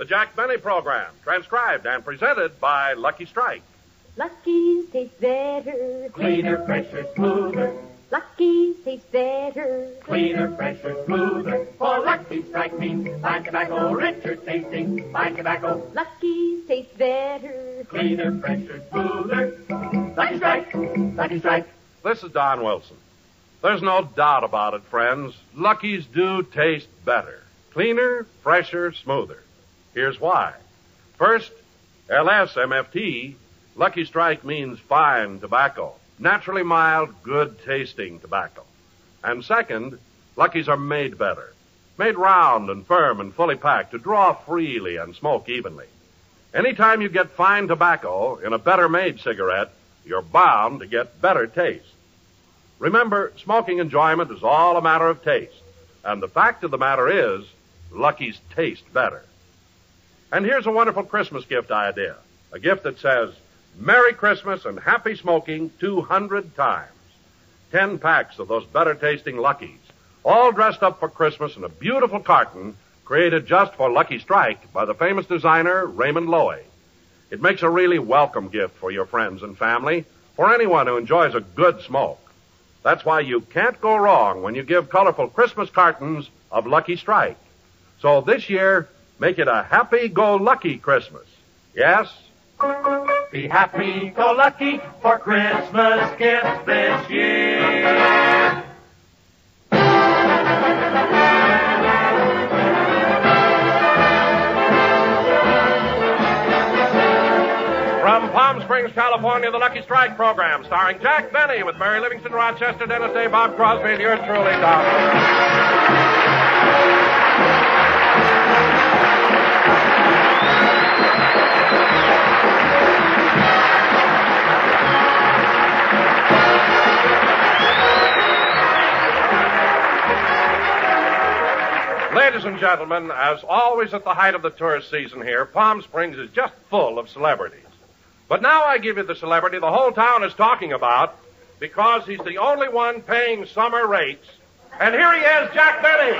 The Jack Benny Program, transcribed and presented by Lucky Strike. Lucky's taste better. Cleaner, fresher, smoother. Lucky's taste better. Cleaner, fresher, smoother. For Lucky Strike means fine tobacco, richer tasting, fine tobacco. Lucky's taste better. Cleaner, fresher, smoother. Lucky Strike, Lucky Strike. This is Don Wilson. There's no doubt about it, friends. Lucky's do taste better. Cleaner, fresher, smoother. Here's why. First, LSMFT, Lucky Strike means fine tobacco. Naturally mild, good-tasting tobacco. And second, Lucky's are made better. Made round and firm and fully packed to draw freely and smoke evenly. Anytime you get fine tobacco in a better-made cigarette, you're bound to get better taste. Remember, smoking enjoyment is all a matter of taste. And the fact of the matter is, Lucky's taste better. And here's a wonderful Christmas gift idea. A gift that says, Merry Christmas and Happy Smoking 200 times. 10 packs of those better-tasting Luckies, all dressed up for Christmas in a beautiful carton created just for Lucky Strike by the famous designer Raymond Loewy. It makes a really welcome gift for your friends and family, for anyone who enjoys a good smoke. That's why you can't go wrong when you give colorful Christmas cartons of Lucky Strike. So this year, make it a happy-go-lucky Christmas. Yes? Be happy-go-lucky for Christmas gifts this year. From Palm Springs, California, the Lucky Strike program, starring Jack Benny with Mary Livingston, Rochester, Dennis Day, Bob Crosby, and yours truly, Don. Ladies and gentlemen, as always at the height of the tourist season here, Palm Springs is just full of celebrities. But now I give you the celebrity the whole town is talking about because he's the only one paying summer rates. And here he is, Jack Benny.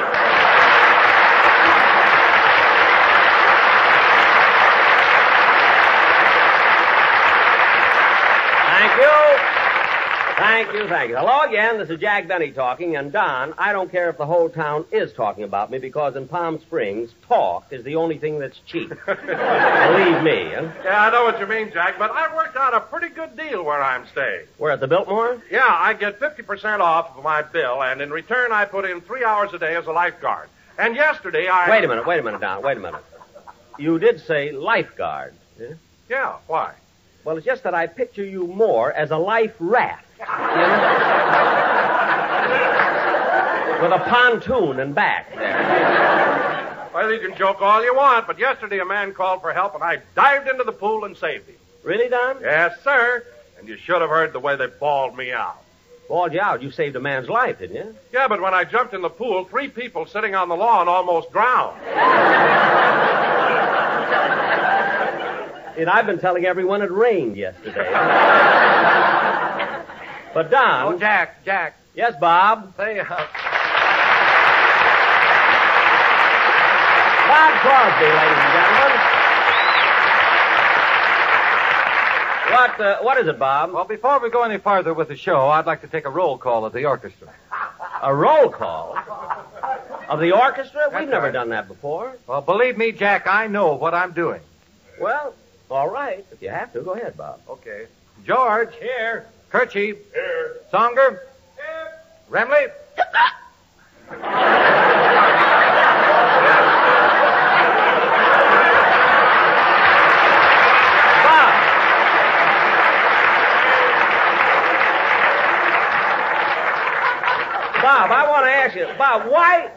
Thank you. Hello again. This is Jack Benny talking. And Don, I don't care if the whole town is talking about me because in Palm Springs, talk is the only thing that's cheap. Believe me. Huh? Yeah, I know what you mean, Jack, but I've worked out a pretty good deal where I'm staying. Where, at the Biltmore? Yeah, I get 50% off of my bill, and in return I put in 3 hours a day as a lifeguard. And yesterday I... Wait a minute, Don. Wait a minute. You did say lifeguard. Yeah? Yeah, why? Well, it's just that I picture you more as a life raft. You know? With a pontoon and back there. Well, you can joke all you want, but yesterday a man called for help, and I dived into the pool and saved him. Really, Don? Yes, sir. And you should have heard the way they bawled me out. Bawled you out? You saved a man's life, didn't you? Yeah, but when I jumped in the pool, 3 people sitting on the lawn almost drowned. And I've been telling everyone it rained yesterday. But, Don... Oh, Jack. Yes, Bob? Say, Bob Crosby, ladies and gentlemen. What is it, Bob? well, before we go any farther with the show, I'd like to take a roll call of the orchestra. A roll call? Of the orchestra? That's We've never right. done that before. Well, believe me, Jack, I know what I'm doing. Well, all right. If you have to, go ahead, Bob. Okay. George. Here. Kirchie. Here. Songer. Here. Remley. Bob, I want to ask you, Bob, why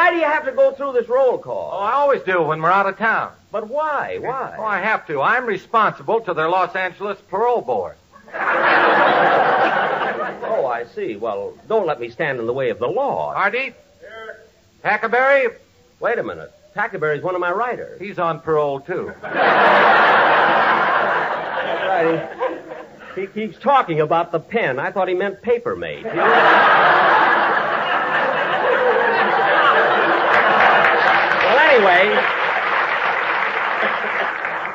do you have to go through this roll call? Oh, I always do when we're out of town. But why? Oh, Why? I have to. I'm responsible to their Los Angeles parole board. Oh, I see. Well, don't let me stand in the way of the law. Artie? Here. Tackleberry? Wait a minute. Tackleberry's one of my writers. He's on parole, too. Right. He keeps talking about the pen. I thought he meant paper-mate. Well, anyway,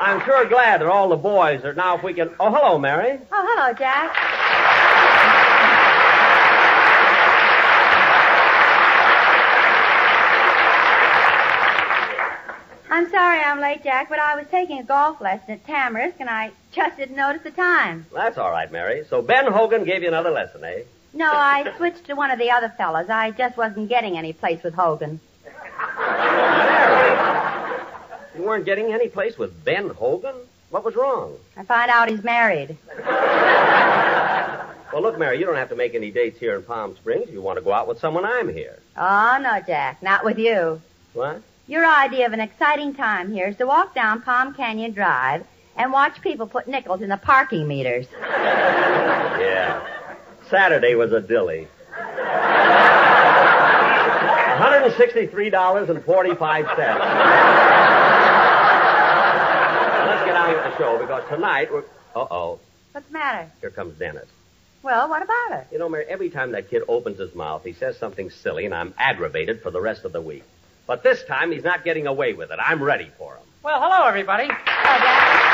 I'm sure glad that all the boys are now if we can... Oh, hello, Mary. Oh, hello, Jack. I'm sorry I'm late, Jack, but I was taking a golf lesson at Tamarisk, and I just didn't notice the time. That's all right, Mary. So Ben Hogan gave you another lesson, eh? No, I switched to one of the other fellas. I just wasn't getting any place with Hogan. Mary, you weren't getting any place with Ben Hogan? What was wrong? I find out he's married. Well, look, Mary, you don't have to make any dates here in Palm Springs. If you want to go out with someone, I'm here. Oh, no, Jack, not with you. What? Your idea of an exciting time here is to walk down Palm Canyon Drive and watch people put nickels in the parking meters. Yeah. Saturday was a dilly. $163.45. Let's get on with the show, because tonight we're... Uh-oh. What's the matter? Here comes Dennis. Well, what about it? You know, Mary, every time that kid opens his mouth, he says something silly, and I'm aggravated for the rest of the week. But this time, he's not getting away with it. I'm ready for him. Well, hello, everybody. Hello, Jack.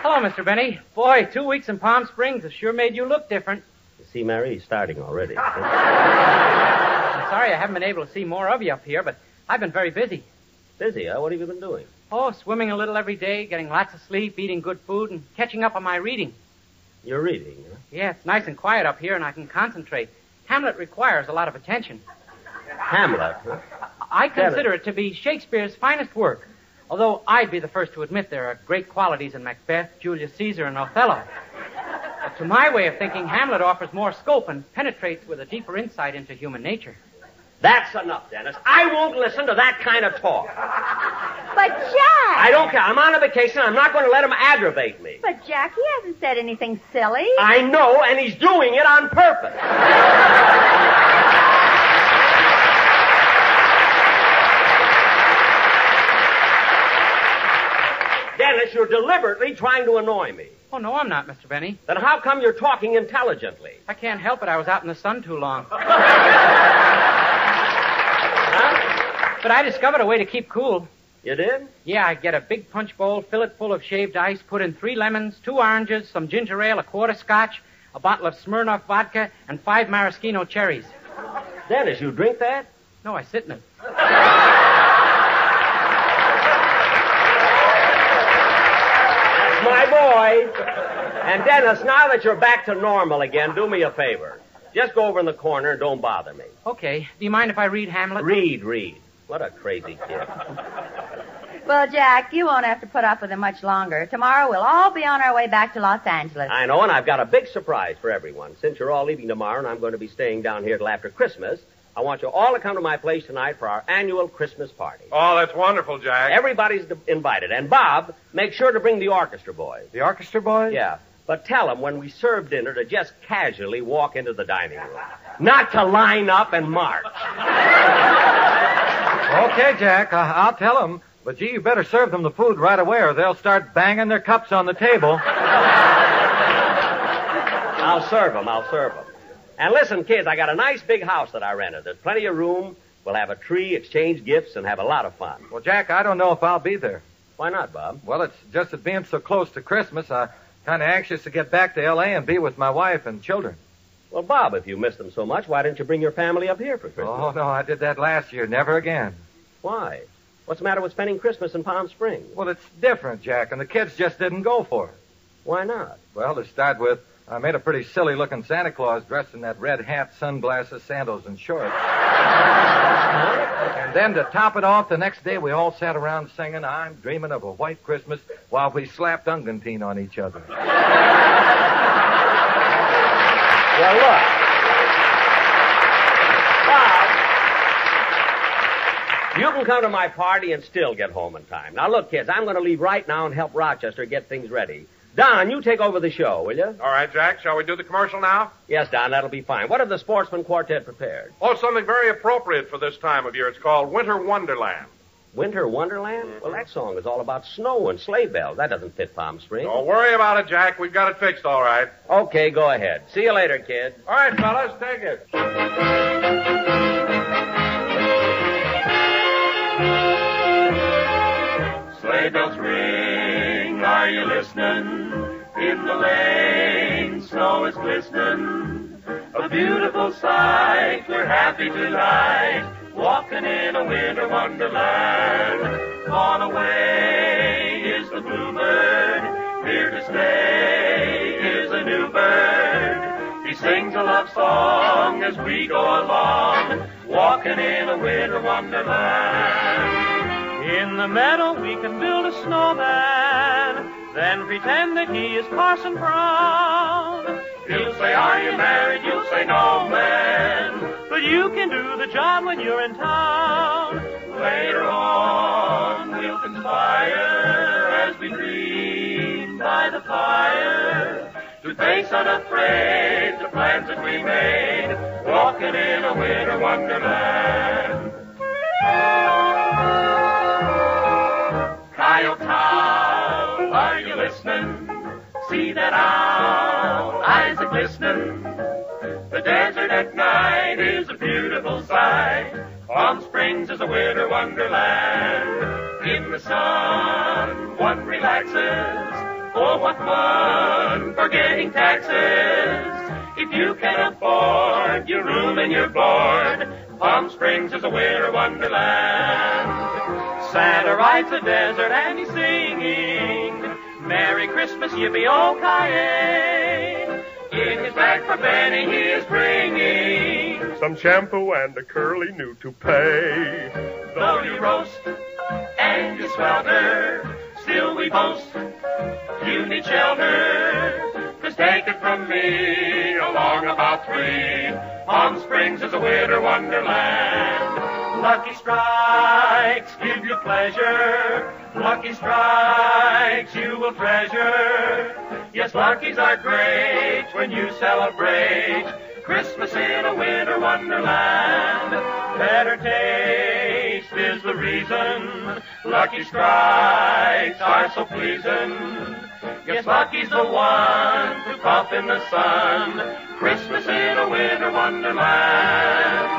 Hello, Mr. Benny. Boy, 2 weeks in Palm Springs has sure made you look different. You see, Mary, he's starting already. I'm sorry I haven't been able to see more of you up here, but I've been very busy. Busy, huh? What have you been doing? Oh, swimming a little every day, getting lots of sleep, eating good food, and catching up on my reading. You're reading, huh? Yeah, it's nice and quiet up here, and I can concentrate. Hamlet requires a lot of attention. Hamlet, huh? I consider it to be Shakespeare's finest work, although I'd be the first to admit there are great qualities in Macbeth, Julius Caesar, and Othello. But to my way of thinking, Hamlet offers more scope and penetrates with a deeper insight into human nature. That's enough, Dennis. I won't listen to that kind of talk. But, Jack! I don't care. I'm on a vacation. I'm not going to let him aggravate me. But, Jack, he hasn't said anything silly. I know, and he's doing it on purpose. Dennis, you're deliberately trying to annoy me. Oh, no, I'm not, Mr. Benny. Then how come you're talking intelligently? I can't help it. I was out in the sun too long. But I discovered a way to keep cool. You did? Yeah, I get a big punch bowl, fill it full of shaved ice, put in 3 lemons, 2 oranges, some ginger ale, a quart of scotch, a bottle of Smirnoff vodka, and 5 maraschino cherries. Dennis, you drink that? No, I sit in it. That's my boy. And Dennis, now that you're back to normal again, do me a favor. Just go over in the corner and don't bother me. Okay. Do you mind if I read Hamlet? Read. What a crazy kid. Well, Jack, you won't have to put up with him much longer. Tomorrow we'll all be on our way back to Los Angeles. I know, and I've got a big surprise for everyone. Since you're all leaving tomorrow and I'm going to be staying down here till after Christmas, I want you all to come to my place tonight for our annual Christmas party. Oh, that's wonderful, Jack. Everybody's invited. And Bob, make sure to bring the orchestra boys. The orchestra boys? Yeah. But tell them when we serve dinner to just casually walk into the dining room. Not to line up and march. Okay, Jack, I'll tell them. But, gee, you better serve them the food right away or they'll start banging their cups on the table. I'll serve them. And listen, kids, I got a nice big house that I rented. There's plenty of room. We'll have a tree, exchange gifts, and have a lot of fun. Well, Jack, I don't know if I'll be there. Why not, Bob? Well, it's just that being so close to Christmas, I'm kind of anxious to get back to L.A. and be with my wife and children. Well, Bob, if you miss them so much, why didn't you bring your family up here for Christmas? Oh, no, I did that last year. Never again. Why? What's the matter with spending Christmas in Palm Springs? Well, it's different, Jack, and the kids just didn't go for it. Why not? Well, to start with, I made a pretty silly-looking Santa Claus dressed in that red hat, sunglasses, sandals, and shorts. And then to top it off, the next day we all sat around singing I'm Dreaming of a White Christmas while we slapped Ungantine on each other. Well, look. Bob, you can come to my party and still get home in time. Now, look, kids, I'm going to leave right now and help Rochester get things ready. Don, you take over the show, will you? All right, Jack, shall we do the commercial now? Yes, Don, that'll be fine. What have the Sportsman Quartet prepared? Oh, something very appropriate for this time of year. It's called Winter Wonderland. Winter Wonderland? Well, that song is all about snow and sleigh bells. That doesn't fit Palm Springs. Don't worry about it, Jack. We've got it fixed all right. Okay, go ahead. See you later, kid. All right, fellas, take it. Sleigh bells ring, are you listening? In the lane, snow is glistening. A beautiful sight, we're happy tonight, walking in a winter wonderland. Gone away is the bluebird, here to stay is a new bird. He sings a love song as we go along, walking in a winter wonderland. In the meadow we can build a snowman, then pretend that he is Parson Brown. He'll say, are you married? You'll say, no, man. But you can do the job when you're in town. Later on, we'll conspire as we dream by the fire to face unafraid the plans that we made, walking in a winter wonderland. Coyote, are you listening? See that owl, eyes are glistening. The desert at night is a beautiful sight. Palm Springs is a winter wonderland. In the sun, one relaxes. Oh, what fun forgetting taxes. If you can afford your room and your board, Palm Springs is a winter wonderland. Santa rides the desert and he's singing, Merry Christmas, yippee-oh-ki-yay. In his bag for Benny he is bringing some shampoo and a curly new toupee. Though you roast and you swelter, still we boast you need shelter. 'Cause take it from me, along about 3, Palm Springs is a winter wonderland. Lucky strikes give you pleasure. Lucky strikes you will treasure. Yes, luckies are great when you celebrate Christmas in a winter wonderland. Better taste is the reason Lucky strikes are so pleasing. Yes, Lucky's the one to puff in the sun. Christmas in a winter wonderland.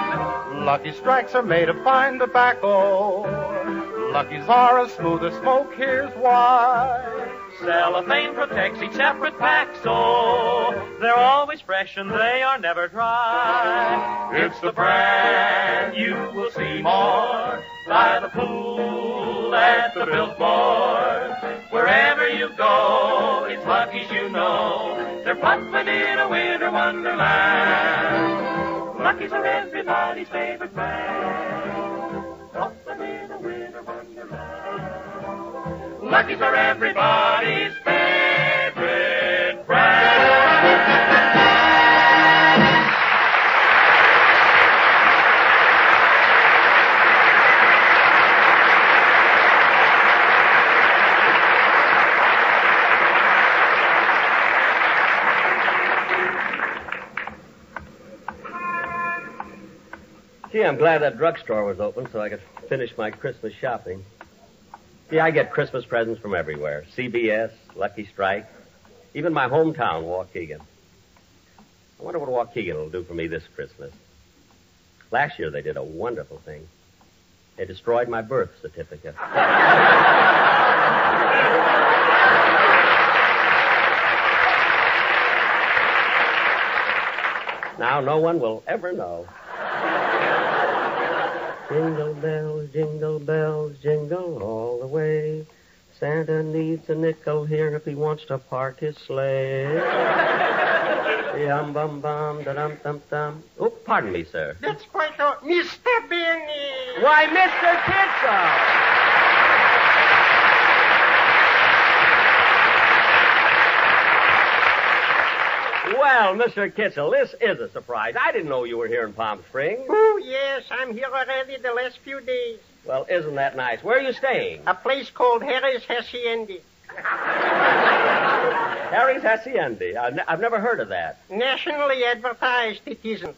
Lucky Strikes are made of fine tobacco. Luckies are as smooth as smoke, here's why. Cellophane protects each separate pack, so they're always fresh and they are never dry. It's the brand you will see more by the pool at the Biltmore. Wherever you go, it's Lucky's you know. They're puffin' in a winter wonderland. Lucky's are everybody's favorite brand. Puffin' in a winter wonderland. Lucky's are everybody's favorite brand. Gee, I'm glad that drugstore was open so I could finish my Christmas shopping. See, I get Christmas presents from everywhere. CBS, Lucky Strike, even my hometown, Waukegan. I wonder what Waukegan will do for me this Christmas. Last year they did a wonderful thing. They destroyed my birth certificate. Now no one will ever know. Jingle bells, jingle all the way. Santa needs a nickel here if he wants to park his sleigh. Yum bum bum da dum dum dum. Oh, pardon me, sir. That's quite all. Mr. Benny! Why, Mr. Kitzel! Well, Mr. Kitzel, this is a surprise. I didn't know you were here in Palm Springs. Oh, yes, I'm here already the last few days. Well, isn't that nice? Where are you staying? A place called Harry's Hacienda. Harry's Hacienda. I've never heard of that. Nationally advertised, it isn't.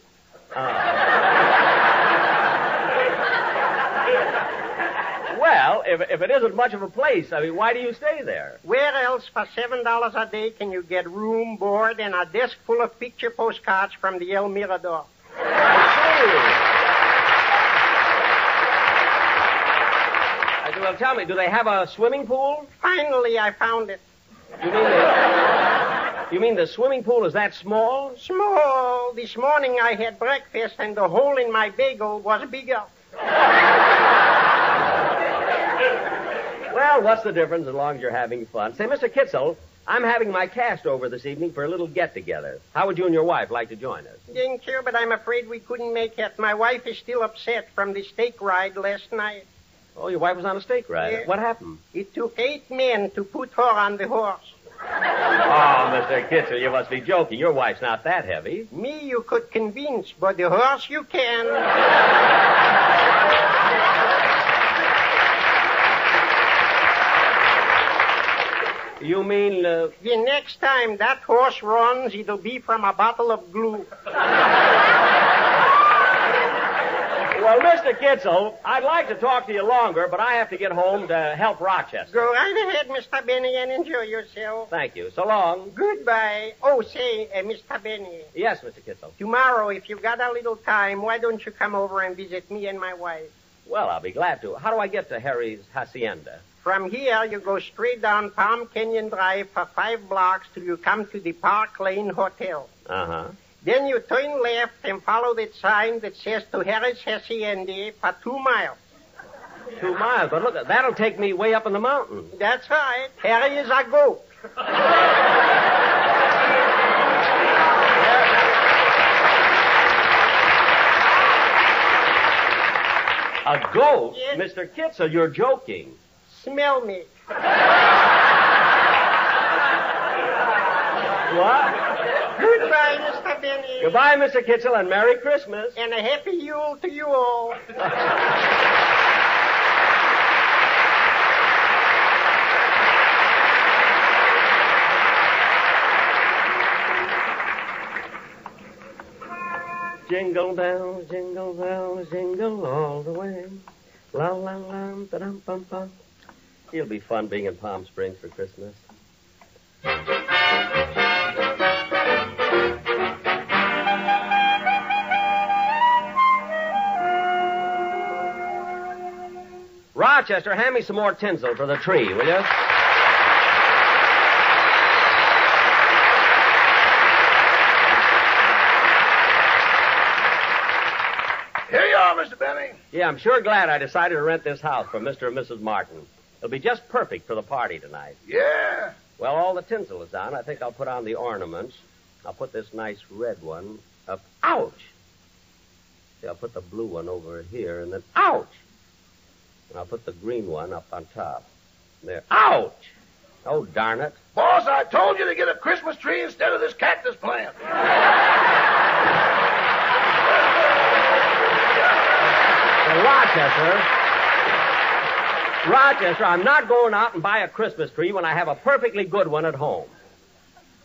Well, if it isn't much of a place, I mean, why do you stay there? Where else for $7 a day can you get room, board, and a desk full of picture postcards from the El Mirador? Well, tell me, do they have a swimming pool? Finally, I found it. You mean the swimming pool is that small? Small. This morning I had breakfast and the hole in my bagel was bigger. Well, what's the difference as long as you're having fun? Say, Mr. Kitzel, I'm having my cast over this evening for a little get-together. How would you and your wife like to join us? Thank you, but I'm afraid we couldn't make it. My wife is still upset from the steak ride last night. Oh, your wife was on a steak ride. Yeah. What happened? It took 8 men to put her on the horse. Oh, Mr. Kitzel, you must be joking. Your wife's not that heavy. Me you could convince, but the horse you can. You mean, The next time that horse runs, it'll be from a bottle of glue. Well, Mr. Kitzel, I'd like to talk to you longer, but I have to get home to help Rochester. Go right ahead, Mr. Benny, and enjoy yourself. Thank you. So long. Goodbye. Oh, say, Mr. Benny. Yes, Mr. Kitzel. Tomorrow, if you've got a little time, why don't you come over and visit me and my wife? Well, I'll be glad to. How do I get to Harry's Hacienda? From here, you go straight down Palm Canyon Drive for 5 blocks till you come to the Park Lane Hotel. Uh-huh. Then you turn left and follow that sign that says to Harry's Hacienda for 2 miles. 2 miles, but look, that'll take me way up in the mountains. That's right. Harry is a goat. A goat? Yes. Mr. Kitzel, you're joking. Smell me. What? Goodbye, Mr. Benny. Goodbye, Mr. Kitzel, and Merry Christmas. And a happy Yule to you all. Jingle bells, jingle all the way. La la la, da-dum bum bum. It'll be fun being in Palm Springs for Christmas. Rochester, hand me some more tinsel for the tree, will you? Here you are, Mr. Benny. Yeah, I'm sure glad I decided to rent this house for Mr. and Mrs. Martin. It'll be just perfect for the party tonight. Yeah. Well, all the tinsel is down. I think I'll put on the ornaments. I'll put this nice red one up. Ouch! See, I'll put the blue one over here, and then ouch! And I'll put the green one up on top. There. Ouch! Oh, darn it. Boss, I told you to get a Christmas tree instead of this cactus plant. Rochester, I'm not going out and buy a Christmas tree when I have a perfectly good one at home.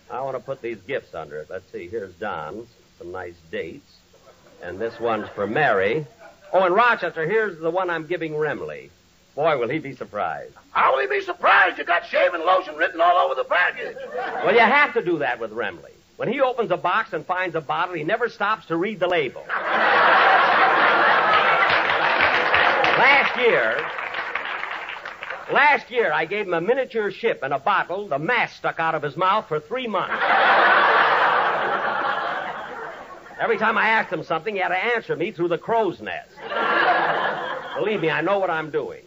I want to put these gifts under it. Let's see. Here's Don's. Some nice dates. And this one's for Mary. Oh, and Rochester, here's the one I'm giving Remley. Boy, will he be surprised. How will he be surprised? You got shaving lotion written all over the package. Well, you have to do that with Remley. When he opens a box and finds a bottle, he never stops to read the label. Last year, I gave him a miniature ship and a bottle. The mask stuck out of his mouth for 3 months. Every time I asked him something, he had to answer me through the crow's nest. Believe me, I know what I'm doing.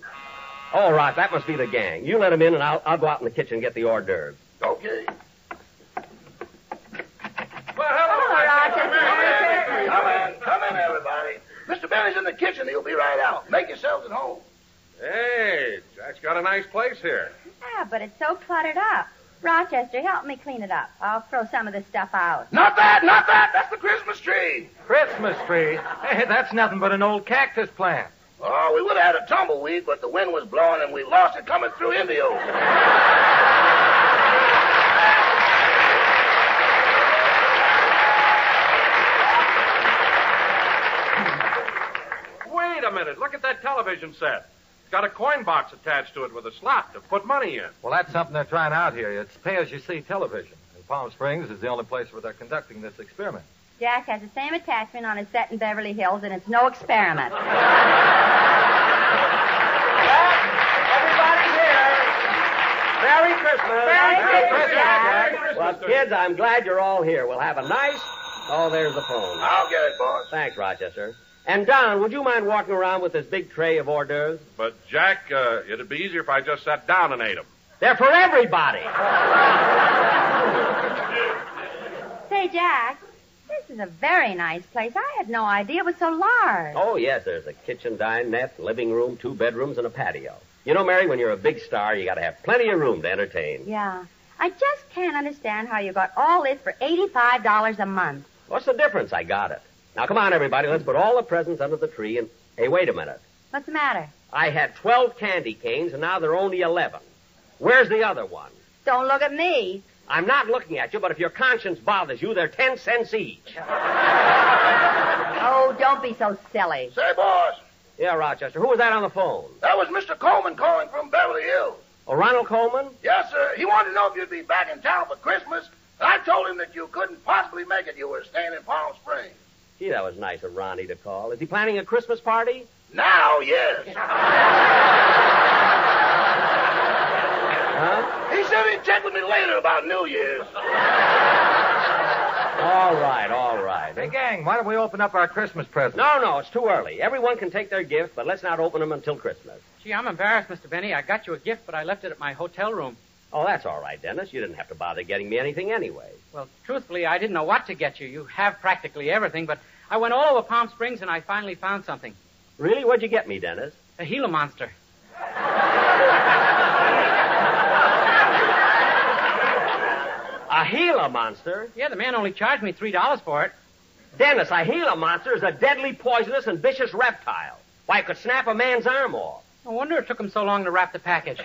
All right, that must be the gang. You let him in, and I'll go out in the kitchen and get the hors d'oeuvres. Okay. Well, hello, Rochester. Come in, everybody. Mr. Benny's in the kitchen. He'll be right out. Make yourselves at home. Hey, Jack's got a nice place here. Yeah, but it's so cluttered up. Rochester, help me clean it up. I'll throw some of the stuff out. Not that. That's the Christmas tree. Christmas tree? Hey, that's nothing but an old cactus plant. Oh, we would have had a tumbleweed, but the wind was blowing and we lost it coming through Indio. Wait a minute. Look at that television set. It's got a coin box attached to it with a slot to put money in. Well, that's something they're trying out here. It's pay-as-you-see television. And Palm Springs is the only place where they're conducting this experiment. Jack has the same attachment on his set in Beverly Hills, and it's no experiment. Everybody here. Merry Christmas. Merry Christmas, Jack. Well, kids, I'm glad you're all here. We'll have a nice... Oh, there's the phone. I'll get it, boss. Thanks, Rochester. And, Don, would you mind walking around with this big tray of hors d'oeuvres? But, Jack, it'd be easier if I just sat down and ate them. They're for everybody. Say, Jack, this is a very nice place. I had no idea it was so large. Oh, yes, there's a kitchen, dinette, living room, 2 bedrooms, and a patio. You know, Mary, when you're a big star, you got to have plenty of room to entertain. Yeah. I just can't understand how you got all this for $85 a month. What's the difference? I got it. Now, come on, everybody. Let's put all the presents under the tree and... Hey, wait a minute. What's the matter? I had 12 candy canes, and now there are only 11. Where's the other one? Don't look at me. I'm not looking at you, but if your conscience bothers you, they're 10 cents each. Oh, don't be so silly. Say, boss. Yeah, Rochester. Who was that on the phone? That was Mr. Coleman calling from Beverly Hills. Oh, Ronald Coleman? Yes, sir. He wanted to know if you'd be back in town for Christmas. And I told him that you couldn't possibly make it. You were staying in Palm Springs. Gee, that was nice of Ronnie to call. Is he planning a Christmas party? Now, yes. Huh? He said he'd check with me later about New Year's. All right, all right. Hey, gang, why don't we open up our Christmas presents? No, it's too early. Everyone can take their gift, but let's not open them until Christmas. Gee, I'm embarrassed, Mr. Benny. I got you a gift, but I left it at my hotel room. Oh, that's all right, Dennis. You didn't have to bother getting me anything anyway. Well, truthfully, I didn't know what to get you. You have practically everything, but I went all over Palm Springs and I finally found something. Really? What'd you get me, Dennis? A Gila monster. A Gila monster? Yeah, the man only charged me $3 for it. Dennis, a Gila monster is a deadly, poisonous, and vicious reptile. Why, it could snap a man's arm off. No wonder it took him so long to wrap the package.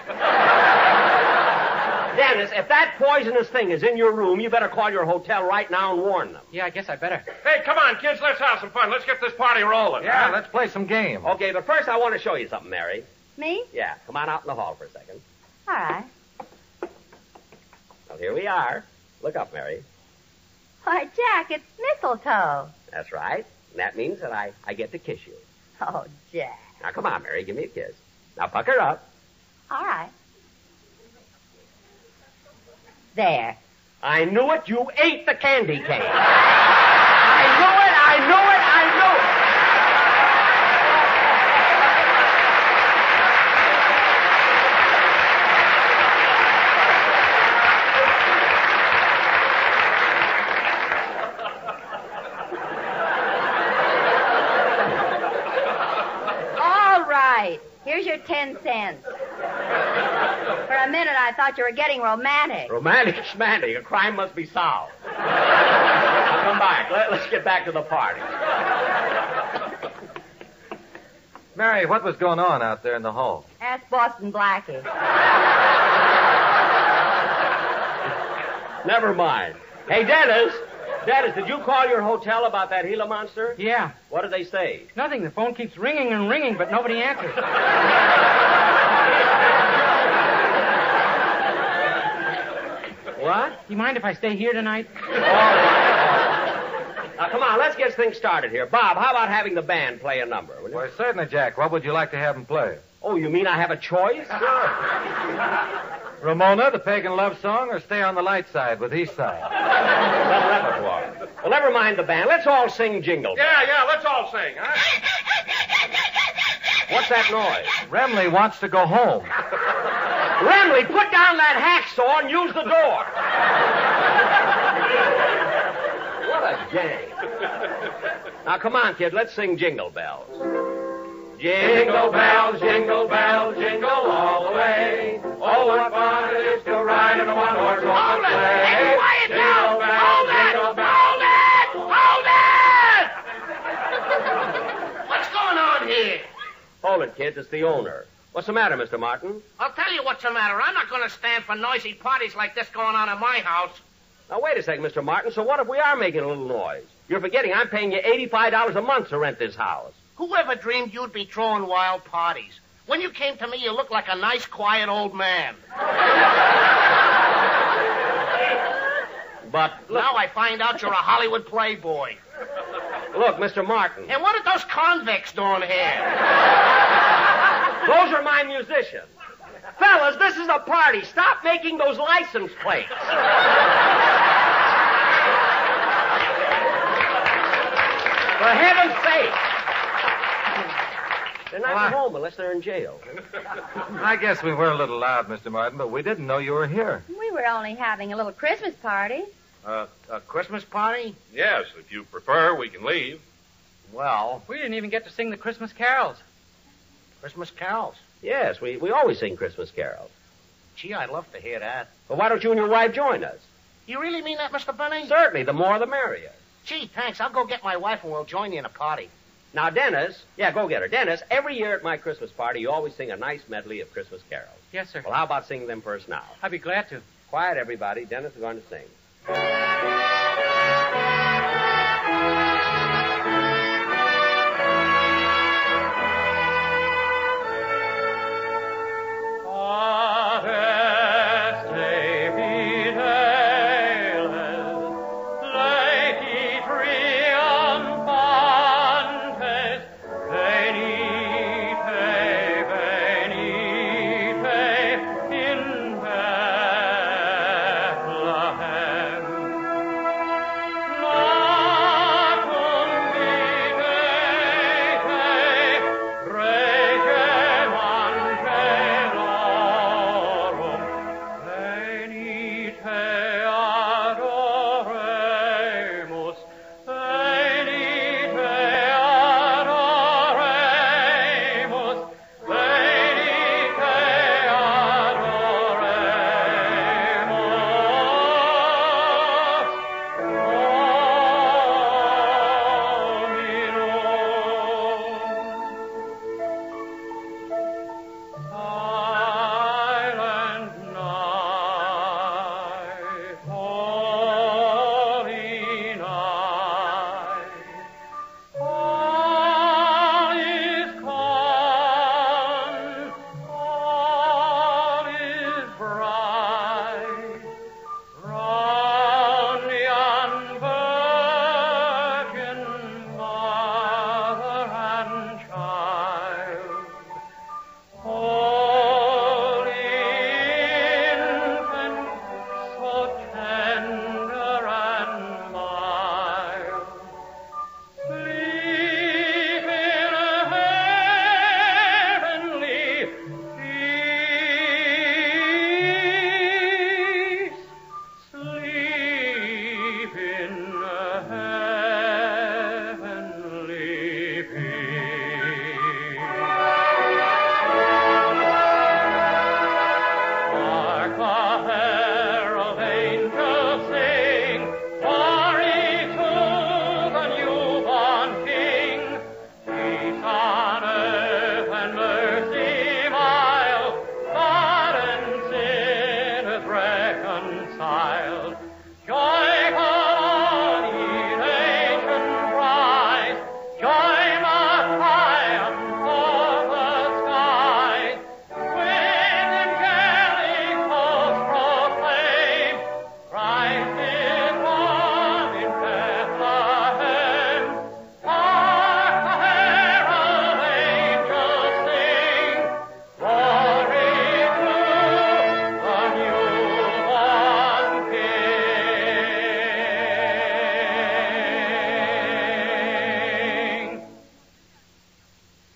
Dennis, if that poisonous thing is in your room, you better call your hotel right now and warn them. Yeah, I guess I better. Hey, come on, kids. Let's have some fun. Let's get this party rolling. Yeah, let's play some game. Okay, but first I want to show you something, Mary. Me? Yeah, come on out in the hall for a second. All right. Well, here we are. Look up, Mary. Why, Jack, it's mistletoe. That's right. And that means that I get to kiss you. Oh, Jack. Now, come on, Mary. Give me a kiss. Now, pucker up. All right. There. I knew it. You ate the candy cane. I knew it. All right. Here's your 10 cents. For a minute, I thought you were getting romantic. Romantic schmantic. A crime must be solved. Now, come back. Let's get back to the party. Mary, what was going on out there in the hall? Ask Boston Blackie. Never mind. Hey, Dennis, did you call your hotel about that Gila monster? Yeah. What did they say? Nothing. The phone keeps ringing and ringing, but nobody answers. What? You mind if I stay here tonight? Now, come on, let's get things started here. Bob, how about having the band play a number? Will you? Well, certainly, Jack. What would you like to have them play? Oh, you mean I have a choice? Sure. Ramona, the Pagan Love Song, or Stay on the Light Side with East Side? Well, repertoire. Well, never mind the band. Let's all sing Jingle Bells. Yeah, let's all sing, huh? What's that noise? Remley wants to go home. Remley, put down that hacksaw and use the door. What a gang. Now, come on, kid. Let's sing Jingle Bells. Jingle bells, jingle all the way. Oh, what fun it is to ride in a one-horse open sleigh. Hey, quiet now! Hold it! What's going on here? Hold it, kids. It's the owner. What's the matter, Mr. Martin? I'll tell you what's the matter. I'm not going to stand for noisy parties like this going on in my house. Now, wait a second, Mr. Martin. So what if we are making a little noise? You're forgetting I'm paying you $85 a month to rent this house. Whoever dreamed you'd be throwing wild parties? When you came to me, you looked like a nice, quiet old man. But look, now I find out you're a Hollywood playboy. Look, Mr. Martin. And what are those convicts doing here? Those are my musicians. Fellas, this is a party. Stop making those license plates. For heaven's sake. They're not home unless they're in jail. I guess we were a little loud, Mr. Martin, but we didn't know you were here. We were only having a little Christmas party. A Christmas party? Yes, if you prefer, we can leave. Well, We didn't even get to sing the Christmas carols. Christmas carols. Yes, we always sing Christmas carols. Gee, I'd love to hear that. Well, why don't you and your wife join us? You really mean that, Mr. Benny? Certainly, the more the merrier. Gee, thanks. I'll go get my wife and we'll join you in a party. Now, Dennis, go get her. Dennis, every year at my Christmas party, you always sing a nice medley of Christmas carols. Yes, sir. Well, how about singing them first now? I'd be glad to. Quiet, everybody. Dennis is going to sing.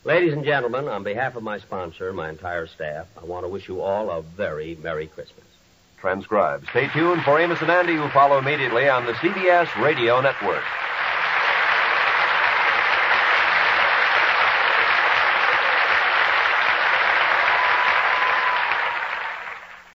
Ladies and gentlemen, on behalf of my sponsor, my entire staff, I want to wish you all a very Merry Christmas. Transcribed. Stay tuned for Amos and Andy, who follow immediately on the CBS Radio Network.